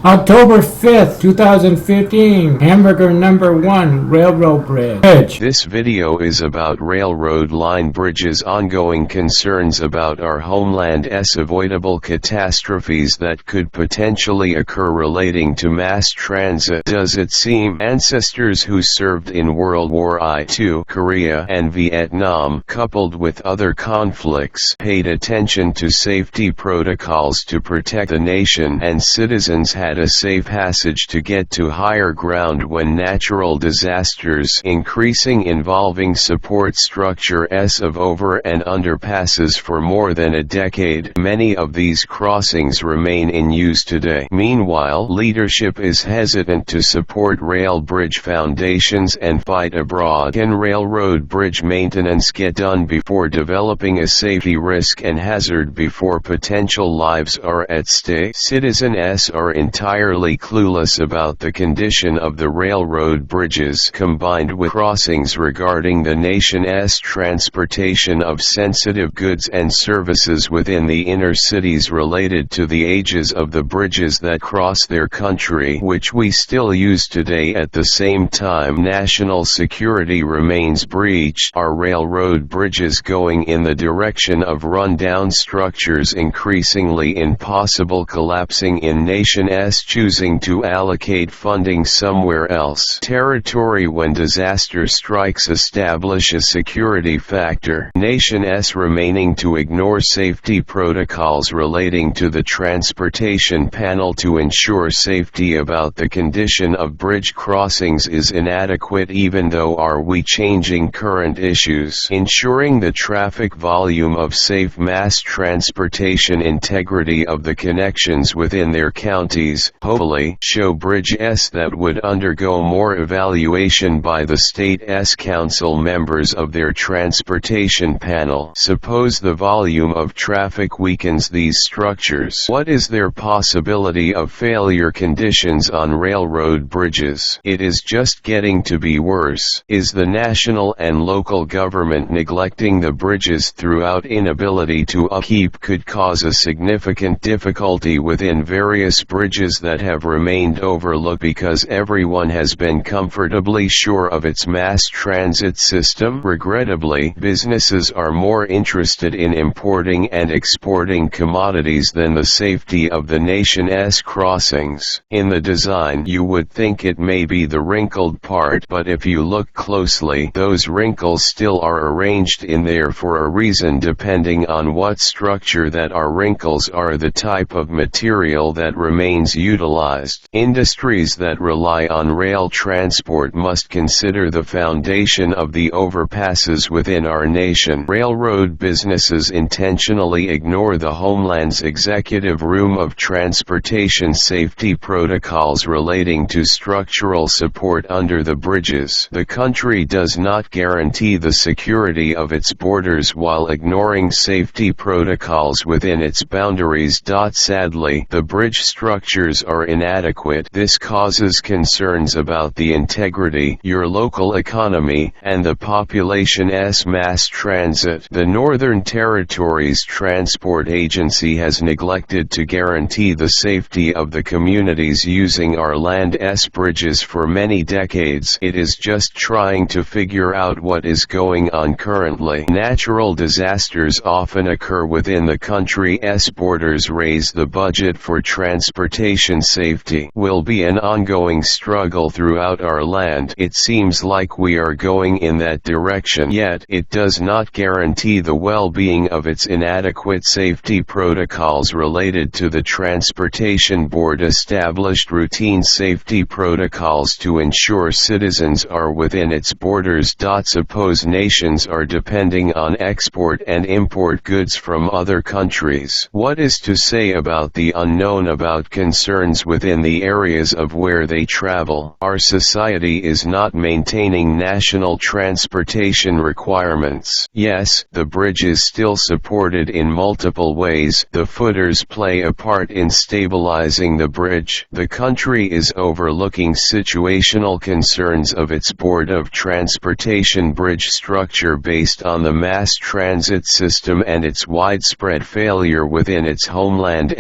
October 5th, 2015, Hamburger number 1 Railroad Bridge. This video is about railroad line bridges, ongoing concerns about our homeland's avoidable catastrophes that could potentially occur relating to mass transit. Does it seem ancestors who served in World War II, Korea and Vietnam, coupled with other conflicts, paid attention to safety protocols to protect the nation and citizens, had a safe passage to get to higher ground when natural disasters increasing involving support structures of over and underpasses for more than a decade. Many of these crossings remain in use today. Meanwhile, leadership is hesitant to support rail bridge foundations and fight abroad. Can railroad bridge maintenance get done before developing a safety risk and hazard before potential lives are at stake? Citizens are entirely clueless about the condition of the railroad bridges, combined with crossings regarding the nation's transportation of sensitive goods and services within the inner cities related to the ages of the bridges that cross their country, which we still use today. At the same time, national security remains breached. Are railroad bridges going in the direction of run-down structures, increasingly impossible, collapsing in nation's choosing to allocate funding somewhere else? Territory when disaster strikes establish a security factor. Nation's remaining to ignore safety protocols relating to the transportation panel to ensure safety about the condition of bridge crossings is inadequate, even though are we changing current issues. Ensuring the traffic volume of safe mass transportation, integrity of the connections within their counties, hopefully show bridges that would undergo more evaluation by the state's council members of their transportation panel. Suppose the volume of traffic weakens these structures. What is their possibility of failure conditions on railroad bridges? It is just getting to be worse. Is the national and local government neglecting the bridges throughout? Inability to upkeep could cause a significant difficulty within various bridges that have remained overlooked because everyone has been comfortably sure of its mass transit system. Regrettably, businesses are more interested in importing and exporting commodities than the safety of the nation's crossings. In the design, you would think it may be the wrinkled part, but if you look closely, those wrinkles still are arranged in there for a reason. Depending on what structure that are wrinkles are the type of material that remains utilized. Industries that rely on rail transport must consider the foundation of the overpasses within our nation. Railroad businesses intentionally ignore the homeland's executive room of transportation safety protocols relating to structural support under the bridges. The country does not guarantee the security of its borders while ignoring safety protocols within its boundaries. Sadly, the bridge structures are inadequate. This causes concerns about the integrity, your local economy, and the population's mass transit. The Northern Territory's Transport Agency has neglected to guarantee the safety of the communities using our land's bridges for many decades. It is just trying to figure out what is going on currently. Natural disasters often occur within the country's borders. Raise the budget for transportation safety will be an ongoing struggle throughout our land. It seems like we are going in that direction, yet it does not guarantee the well-being of its inadequate safety protocols related to the Transportation Board established routine safety protocols to ensure citizens are within its borders. Suppose nations are depending on export and import goods from other countries. What is to say about the unknown about concerns within the areas of where they travel? Our society is not maintaining national transportation requirements. Yes, the bridge is still supported in multiple ways. The footers play a part in stabilizing the bridge. The country is overlooking situational concerns of its Board of Transportation bridge structure based on the mass transit system and its widespread failure within its homeland.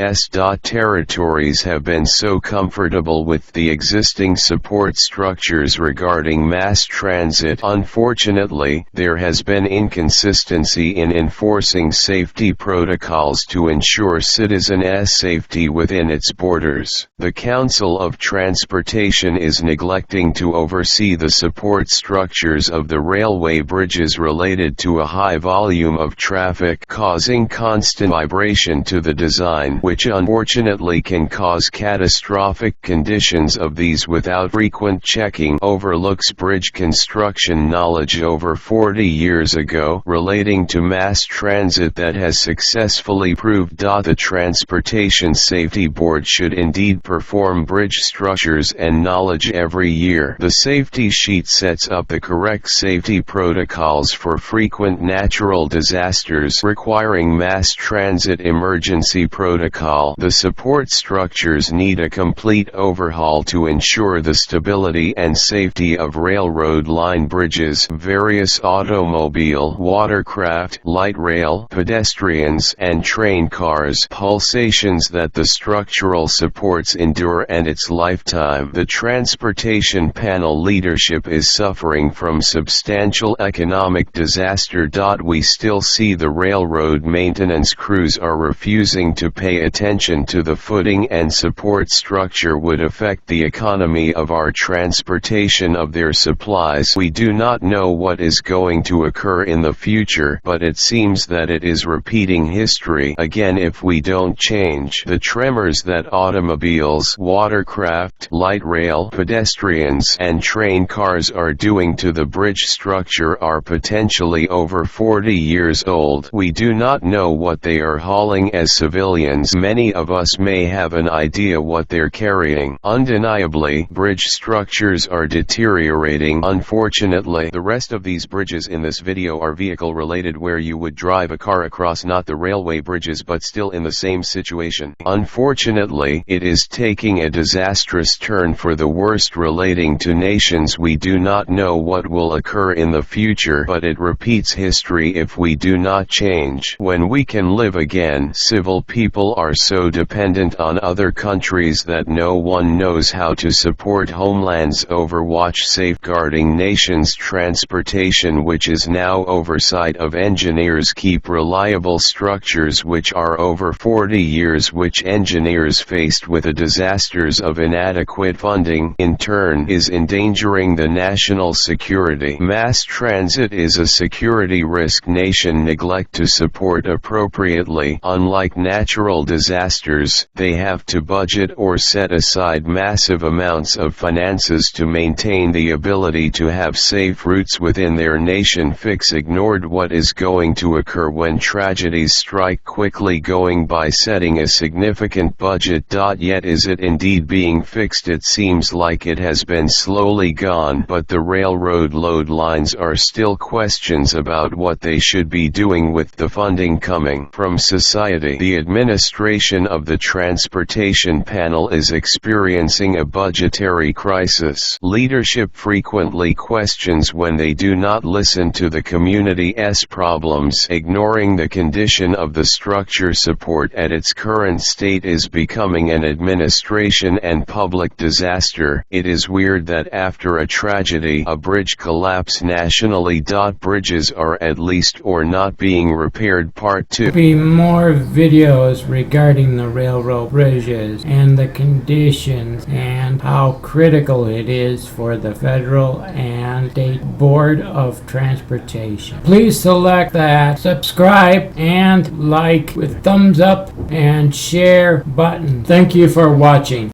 Territories have have been so comfortable with the existing support structures regarding mass transit. Unfortunately, there has been inconsistency in enforcing safety protocols to ensure citizens' safety within its borders. The Council of Transportation is neglecting to oversee the support structures of the railway bridges related to a high volume of traffic, causing constant vibration to the design, which unfortunately can cause catastrophic conditions of these without frequent checking. Overlooks bridge construction knowledge over 40 years ago relating to mass transit that has successfully proved. The Transportation Safety Board should indeed perform bridge structures and knowledge every year. The safety sheet sets up the correct safety protocols for frequent natural disasters requiring mass transit emergency protocol. The support structures need a complete overhaul to ensure the stability and safety of railroad line bridges, various automobile, watercraft, light rail, pedestrians, and train cars, pulsations that the structural supports endure and its lifetime. The transportation panel leadership is suffering from substantial economic disaster. We still see the railroad maintenance crews are refusing to pay attention to the footing and support structure would affect the economy of our transportation of their supplies. We do not know what is going to occur in the future, but it seems that it is repeating history again if we don't change. The tremors that automobiles, watercraft, light rail, pedestrians, and train cars are doing to the bridge structure are potentially over 40 years old. We do not know what they are hauling as civilians. Many of us may have an idea what they're carrying. Undeniably, bridge structures are deteriorating. Unfortunately, the rest of these bridges in this video are vehicle related where you would drive a car across, not the railway bridges, but still in the same situation. Unfortunately, it is taking a disastrous turn for the worst relating to nations. We do not know what will occur in the future, but it repeats history if we do not change. When we can live again, civil people are so dependent on other countries that no one knows how to support homelands. Overwatch safeguarding nations' transportation, which is now oversight of engineers, keep reliable structures which are over 40 years, which engineers faced with the disasters of inadequate funding in turn is endangering the national security. Mass transit is a security risk nation neglect to support appropriately. Unlike natural disasters, they have to budget or set aside massive amounts of finances to maintain the ability to have safe routes within their nation. Fix ignored what is going to occur when tragedies strike, quickly going by setting a significant budget. Yet is it indeed being fixed? It seems like it has been slowly gone, but the railroad load lines are still questions about what they should be doing with the funding coming from society. The administration of the transportation panel is experiencing a budgetary crisis. Leadership frequently questions when they do not listen to the community's problems. Ignoring the condition of the structure support at its current state is becoming an administration and public disaster. It is weird that after a tragedy, a bridge collapse nationally. Bridges are at least or not being repaired. Part 2. There'll be more videos regarding the railroad bridges and the conditions and how critical it is for the federal and state board of transportation. Please select that subscribe and like with thumbs up and share button. Thank you for watching.